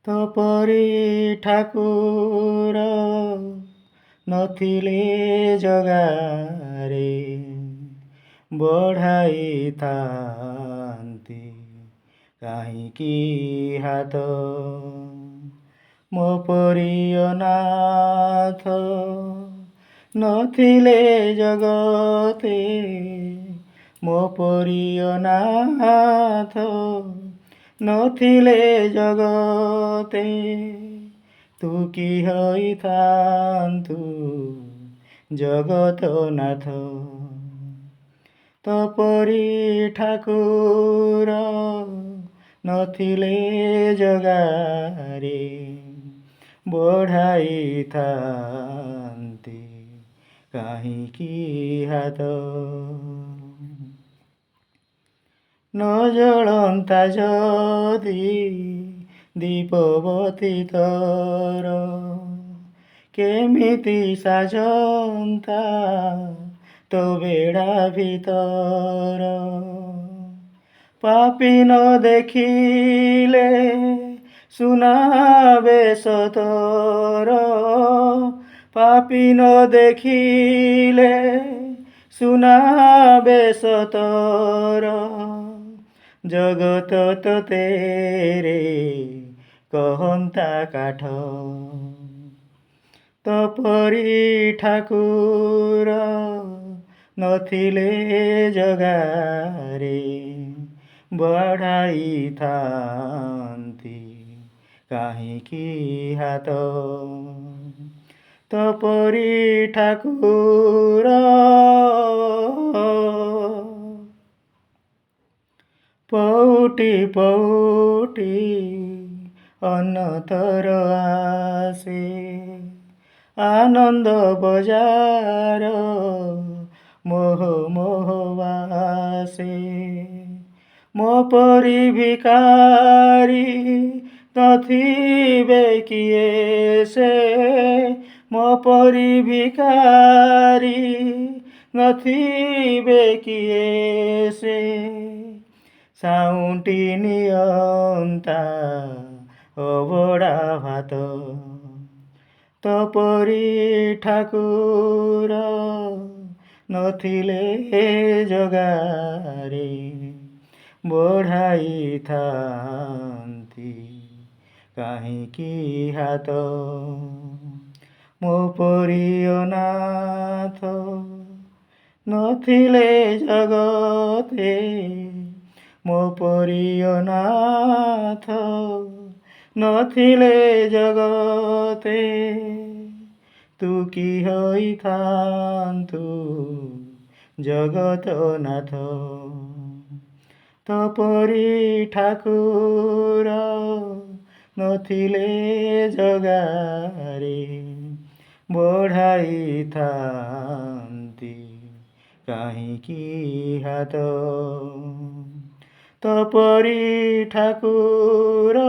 ତପରି ଠାକୁର ନଥିଲେ ଜଗାରେ ବଢ଼ାଇଥାନ୍ତି କାହିଁକି ହାତ। ମୋ ପରି ଅନାଥ ନଥିଲେ ଜଗତେ, ମୋ ପରି ଅନାଥ ନଥିଲେ ଜଗତେ, ତୁ କି ହୋଇଥାନ୍ତୁ ଜଗତନାଥ। ତପରି ଠାକୁର ନଥିଲେ ଜଗାରେ ବଢ଼ାଇଥାନ୍ତି କାହିଁକି ହାତ। ନ ଜଳନ୍ତା ଯଦି ଦୀପବତୀ ତୋର, କେମିତି ସାଜନ୍ତା ତୋ ବେଡ଼ା ଭିତର। ପାପୀ ନ ଦେଖିଲେ ସୁନାବେଶ ତୋର, ପାପୀ ନ ଦେଖିଲେ ସୁନାବେଶ ତୋର। ଜଗତ ତ ତେରେ କହନ୍ତା କାଠ। ତପରି ଠାକୁର ନଥିଲେ ଜଗାରେ ବଢ଼ାଇଥାନ୍ତି କାହିଁକି ହାତ। ତପରି ଠାକୁର ପଉଟି ପଉଟି ଅନନ୍ତର ଆସେ, ଆନନ୍ଦ ବଜାର ମୋହ ମୋହ ବାସେ। ମୋ ପରି ଭିକାରୀ ନଥିବେ କିଏ ସେ, ମୋ ପରି ଭିକାରୀ ନଥିବେ କିଏ ସେ। ସାଉଁଟି ନିଅନ୍ତା ଅବଢ଼ା ଭାତ। ତପରି ଠାକୁର ନଥିଲେ ଜଗାରେ ବଢ଼ାଇଥାନ୍ତି କାହିଁକି ହାତ। ମୋ ପରି ଅନାଥ ନଥିଲେ ଜଗତେ, ମୋ ପରି ଅନାଥ ନଥିଲେ ଜଗତେ, ତୁ କି ହୋଇଥାନ୍ତୁ ଜଗତନାଥ। ତପରି ଠାକୁର ନଥିଲେ ଜଗାରେ ବଢ଼ାଇଥାନ୍ତି କାହିଁକି ହାତ। ତପରି ଠାକୁର